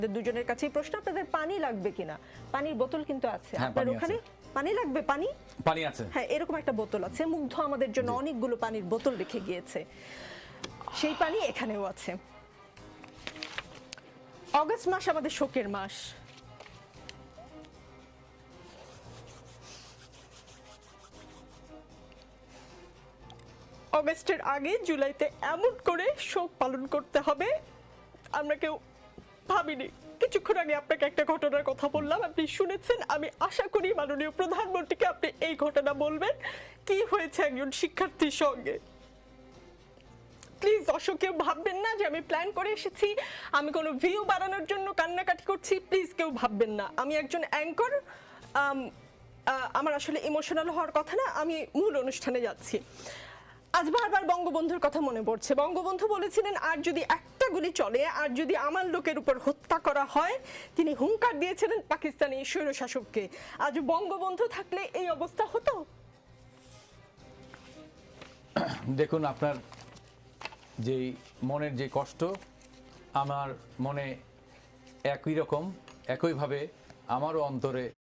দুজনের কাছেই প্রশ্ন, আপনাদের পানি লাগবে কিনা? পানির বোতল কিন্তু আছে হ্যাঁ, আপনার পানি ওখানে। আছে। পানি লাগবে? পানি আছে। হ্যাঁ, এরকম একটা বোতল আছে। মুগ্ধ আমাদের জন্য অনেকগুলো পানির বোতল রেখে গিয়েছে, সেই পানি এখানেও আছে। অগস্ট মাস আমাদের শোকের মাস। অগস্টের আগে জুলাইতে এমন করে শোক পালন করতে হবে আমরা কেউ ভাবিনি। কিছুক্ষণ আগে আপনাকে একটা ঘটনার কথা বললাম, আপনি শুনেছেন। আমি আশা করি মাননীয় প্রধানমন্ত্রীকে আপনি এই ঘটনা বলবেন, কি হয়েছে একজন শিক্ষার্থীর সঙ্গে। প্লিজ দর্শক, কেউ ভাববেন না যে আমি প্ল্যান করে এসেছি, আমি কোনো ভিউ বাড়ানোর জন্য কান্নাকাটি করছি। প্লিজ কেউ ভাববেন না, আমি একজন অ্যাঙ্কর। আমার আসলে ইমোশনাল হওয়ার কথা না, আমি মূল অনুষ্ঠানে যাচ্ছি। আজ বারবার বঙ্গবন্ধুর কথা মনে পড়ছে। বঙ্গবন্ধু বলেছিলেন, আর যদি একটা গুলি চলে, আর যদি আমার লোকের উপর হত্যা করা হয়, তিনি হুঙ্কার দিয়েছিলেন পাকিস্তানি স্বৈরশাসককে। আজ বঙ্গবন্ধু থাকলে এই অবস্থা হতো? দেখুন, আপনার যেই মনের যে কষ্ট, আমার মনে একই রকম, একইভাবে আমারও অন্তরে